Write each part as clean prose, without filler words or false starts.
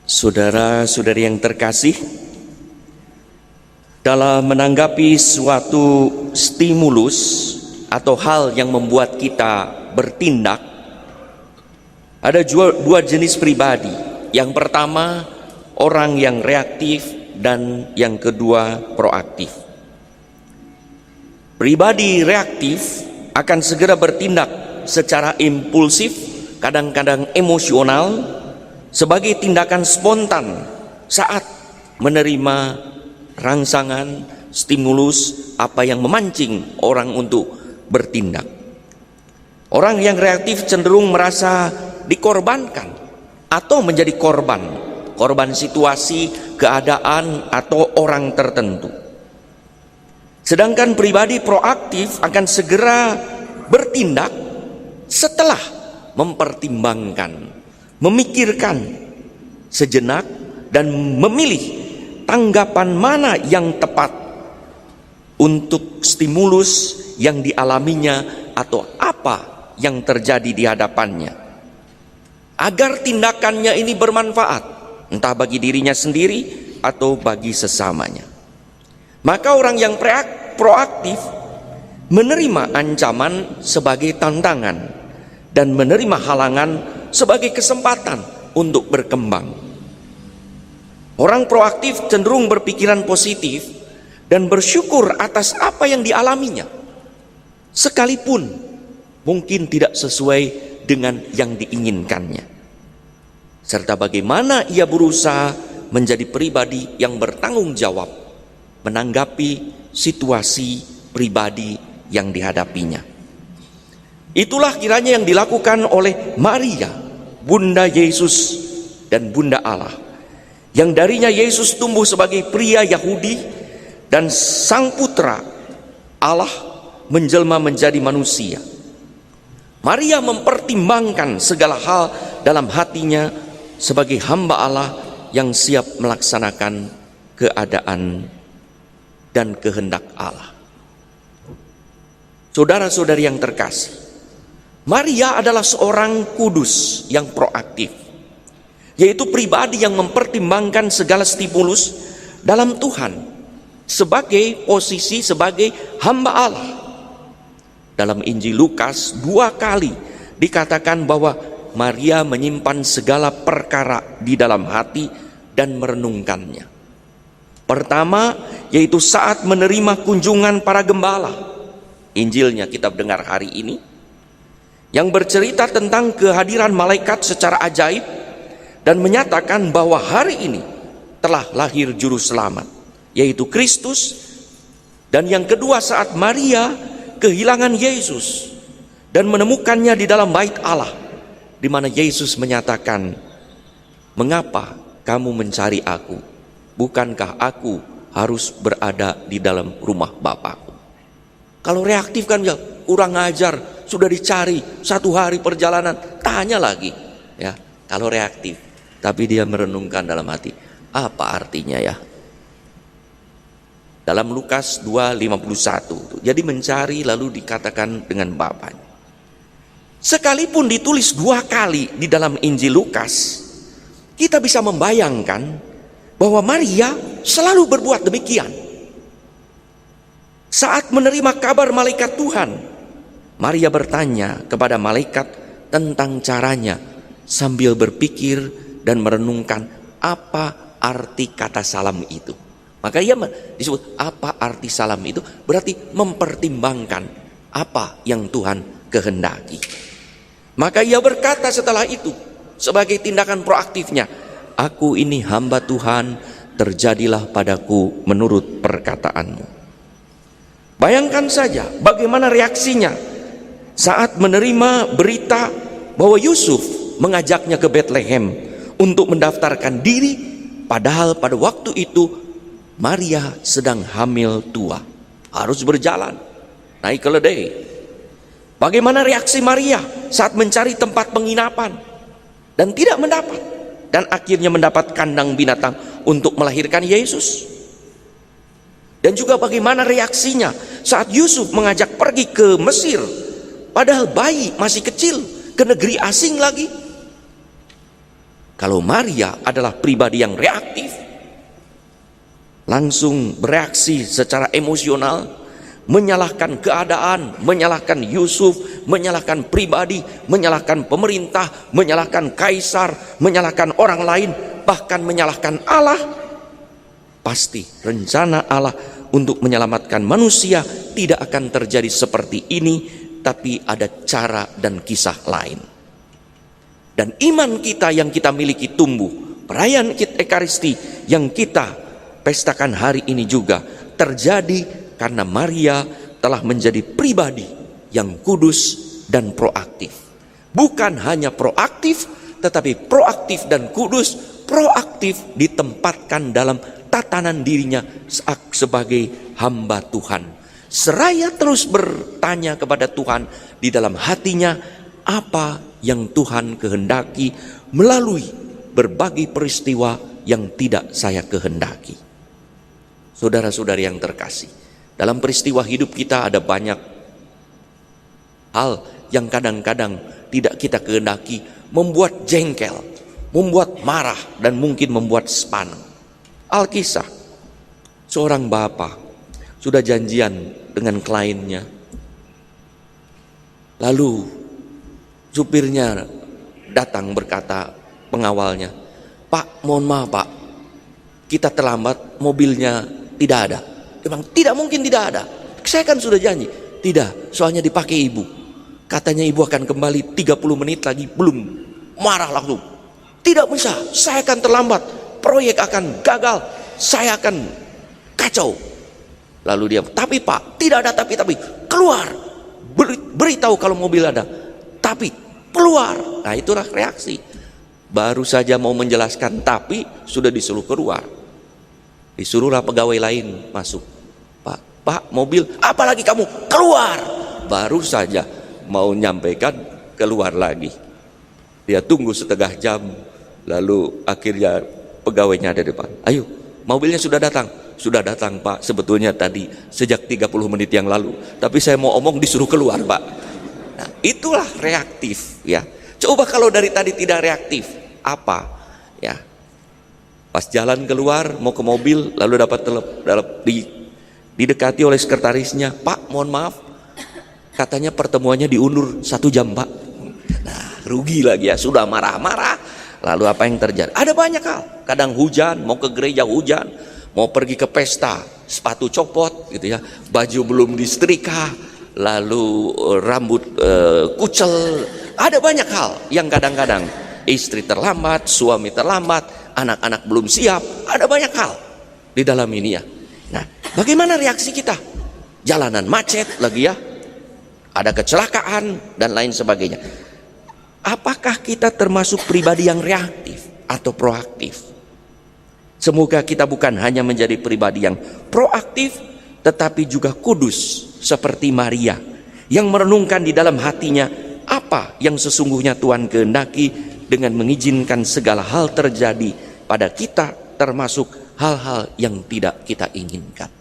Saudara-saudari yang terkasih, dalam menanggapi suatu stimulus atau hal yang membuat kita bertindak, ada dua jenis pribadi. Yang pertama, orang yang reaktif, dan yang kedua, proaktif. Pribadi reaktif akan segera bertindak secara impulsif, kadang-kadang emosional, sebagai tindakan spontan saat menerima rangsangan, stimulus, apa yang memancing orang untuk bertindak. Orang yang reaktif cenderung merasa dikorbankan atau menjadi korban situasi, keadaan, atau orang tertentu. Sedangkan pribadi proaktif akan segera bertindak setelah mempertimbangkan, memikirkan sejenak, dan memilih tanggapan mana yang tepat untuk stimulus yang dialaminya atau apa yang terjadi di hadapannya, agar tindakannya ini bermanfaat, entah bagi dirinya sendiri atau bagi sesamanya. Maka orang yang proaktif menerima ancaman sebagai tantangan dan menerima halangan sebagai kesempatan untuk berkembang. Orang proaktif cenderung berpikiran positif dan bersyukur atas apa yang dialaminya, sekalipun mungkin tidak sesuai dengan yang diinginkannya, serta bagaimana ia berusaha menjadi pribadi yang bertanggung jawab menanggapi situasi pribadi yang dihadapinya. Itulah kiranya yang dilakukan oleh Maria, Bunda Yesus dan Bunda Allah, yang darinya Yesus tumbuh sebagai pria Yahudi dan Sang Putra Allah menjelma menjadi manusia. Maria mempertimbangkan segala hal dalam hatinya sebagai hamba Allah yang siap melaksanakan keadaan dan kehendak Allah. Saudara-saudari yang terkasih, Maria adalah seorang kudus yang proaktif, yaitu pribadi yang mempertimbangkan segala stimulus dalam Tuhan sebagai posisi sebagai hamba Allah. Dalam Injil Lukas 2 kali dikatakan bahwa Maria menyimpan segala perkara di dalam hati dan merenungkannya. Pertama, yaitu saat menerima kunjungan para gembala. Injilnya kita dengar hari ini, yang bercerita tentang kehadiran malaikat secara ajaib dan menyatakan bahwa hari ini telah lahir juru selamat, yaitu Kristus. Dan yang kedua, saat Maria kehilangan Yesus dan menemukannya di dalam bait Allah, di mana Yesus menyatakan, "Mengapa kamu mencari aku? Bukankah aku harus berada di dalam rumah Bapakku?" Kalau reaktif kan ya kurang ajar, sudah dicari 1 hari perjalanan, tanya lagi ya. Kalau reaktif, tapi dia merenungkan dalam hati, apa artinya ya? Dalam Lukas 2:51, jadi mencari lalu dikatakan dengan Bapaknya. Sekalipun ditulis 2 kali di dalam Injil Lukas, kita bisa membayangkan bahwa Maria selalu berbuat demikian. Saat menerima kabar malaikat Tuhan, Maria bertanya kepada malaikat tentang caranya sambil berpikir dan merenungkan apa arti kata salam itu. Maka ia disebut apa arti salam itu, berarti mempertimbangkan apa yang Tuhan kehendaki. Maka ia berkata setelah itu sebagai tindakan proaktifnya, "Aku ini hamba Tuhan, terjadilah padaku menurut perkataanmu." Bayangkan saja bagaimana reaksinya saat menerima berita bahwa Yusuf mengajaknya ke Bethlehem untuk mendaftarkan diri, padahal pada waktu itu Maria sedang hamil tua, harus berjalan naik keledai. Bagaimana reaksi Maria saat mencari tempat penginapan dan tidak mendapat, dan akhirnya mendapat kandang binatang untuk melahirkan Yesus? Dan juga bagaimana reaksinya saat Yusuf mengajak pergi ke Mesir, padahal bayi masih kecil, ke negeri asing lagi? Kalau Maria adalah pribadi yang reaktif, langsung bereaksi secara emosional, menyalahkan keadaan, menyalahkan Yusuf, menyalahkan pribadi, menyalahkan pemerintah, menyalahkan kaisar, menyalahkan orang lain, bahkan menyalahkan Allah, pasti rencana Allah untuk menyelamatkan manusia tidak akan terjadi seperti ini, tapi ada cara dan kisah lain. Dan iman kita yang kita miliki tumbuh. Perayaan Ekaristi yang kita pestakan hari ini juga terjadi karena Maria telah menjadi pribadi yang kudus dan proaktif. Bukan hanya proaktif, tetapi proaktif dan kudus. Proaktif ditempatkan dalam tatanan dirinya sebagai hamba Tuhan. Seraya terus bertanya kepada Tuhan di dalam hatinya, apa yang Tuhan kehendaki melalui berbagai peristiwa yang tidak saya kehendaki. Saudara-saudari yang terkasih, dalam peristiwa hidup kita ada banyak hal yang kadang-kadang tidak kita kehendaki, membuat jengkel, membuat marah, dan mungkin membuat sepaneng. Alkisah, seorang bapak sudah janjian dengan kliennya, lalu supirnya datang berkata pengawalnya, "Pak, mohon maaf Pak, kita terlambat, mobilnya tidak ada." Dia bilang, "Tidak mungkin tidak ada, saya kan sudah janji." "Tidak, soalnya dipakai ibu, katanya ibu akan kembali 30 menit lagi." Belum, marah langsung, "Tidak bisa, saya akan terlambat, proyek akan gagal, saya akan kacau." Lalu dia, "Tapi Pak, tidak ada tapi, keluar, beritahu kalau mobil ada, tapi keluar." Nah, itulah reaksi. Baru saja mau menjelaskan tapi sudah disuruh keluar. Disuruhlah pegawai lain masuk. Pak, mobil, apalagi kamu keluar." Baru saja mau nyampaikan, keluar lagi. Dia tunggu setengah jam, lalu akhirnya pegawainya ada di depan. "Ayo, mobilnya sudah datang." "Sudah datang Pak, sebetulnya tadi sejak 30 menit yang lalu, tapi saya mau omong disuruh keluar Pak." Nah, itulah reaktif ya. Coba kalau dari tadi tidak reaktif, apa ya? Pas jalan keluar mau ke mobil, lalu dapat didekati oleh sekretarisnya, "Pak, mohon maaf, katanya pertemuannya diundur 1 jam Pak." Nah, rugi lagi ya, sudah marah-marah. Lalu apa yang terjadi? Ada banyak hal. Kadang hujan, mau ke gereja hujan, mau pergi ke pesta, sepatu copot gitu ya, baju belum disetrika, lalu rambut kucel. Ada banyak hal yang kadang-kadang istri terlambat, suami terlambat, anak-anak belum siap. Ada banyak hal di dalam ini ya. Nah, bagaimana reaksi kita? Jalanan macet lagi ya, ada kecelakaan dan lain sebagainya. Apakah kita termasuk pribadi yang reaktif atau proaktif? Semoga kita bukan hanya menjadi pribadi yang proaktif, tetapi juga kudus seperti Maria yang merenungkan di dalam hatinya apa yang sesungguhnya Tuhan kehendaki dengan mengizinkan segala hal terjadi pada kita, termasuk hal-hal yang tidak kita inginkan.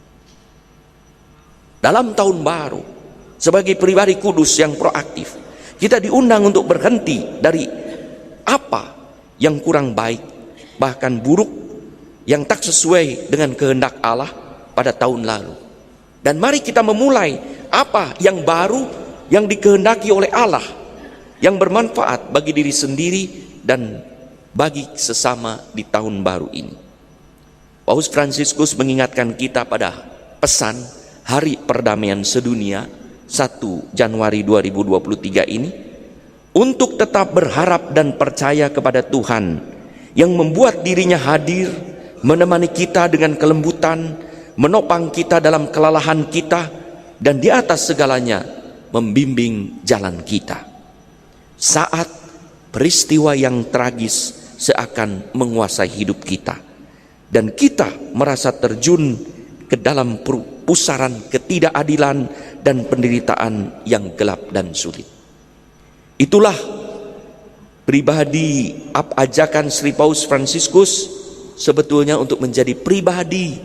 Dalam tahun baru, sebagai pribadi kudus yang proaktif, kita diundang untuk berhenti dari apa yang kurang baik, bahkan buruk, yang tak sesuai dengan kehendak Allah pada tahun lalu. Dan mari kita memulai apa yang baru yang dikehendaki oleh Allah, yang bermanfaat bagi diri sendiri dan bagi sesama di tahun baru ini. Paus Fransiskus mengingatkan kita pada pesan Hari Perdamaian Sedunia 1 Januari 2023 ini, untuk tetap berharap dan percaya kepada Tuhan yang membuat dirinya hadir, menemani kita dengan kelembutan, menopang kita dalam kelelahan kita, dan di atas segalanya membimbing jalan kita saat peristiwa yang tragis seakan menguasai hidup kita dan kita merasa terjun ke dalam pusaran ketidakadilan dan penderitaan yang gelap dan sulit. Itulah pribadi ajakan Sri Paus Fransiskus sebetulnya untuk menjadi pribadi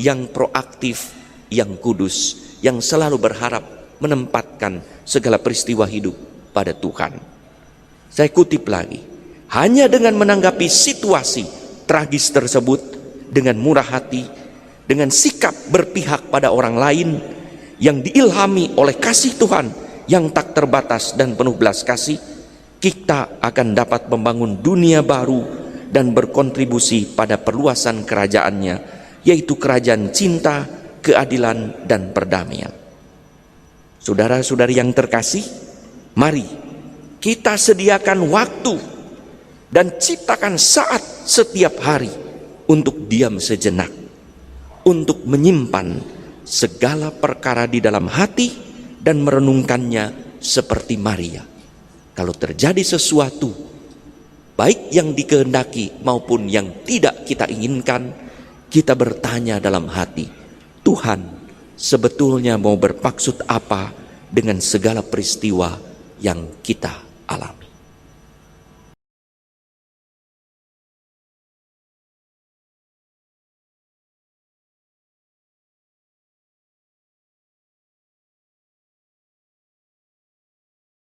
yang proaktif, yang kudus, yang selalu berharap menempatkan segala peristiwa hidup pada Tuhan. Saya kutip lagi, Hanya dengan menanggapi situasi tragis tersebut dengan murah hati, dengan sikap berpihak pada orang lain yang diilhami oleh kasih Tuhan yang tak terbatas dan penuh belas kasih, kita akan dapat membangun dunia baru dan berkontribusi pada perluasan kerajaannya, yaitu kerajaan cinta, keadilan, dan perdamaian. Saudara-saudari yang terkasih, mari kita sediakan waktu dan ciptakan saat setiap hari untuk diam sejenak, untuk menyimpan segala perkara di dalam hati dan merenungkannya seperti Maria. Kalau terjadi sesuatu, baik yang dikehendaki maupun yang tidak kita inginkan, kita bertanya dalam hati, Tuhan sebetulnya mau bermaksud apa dengan segala peristiwa yang kita alami?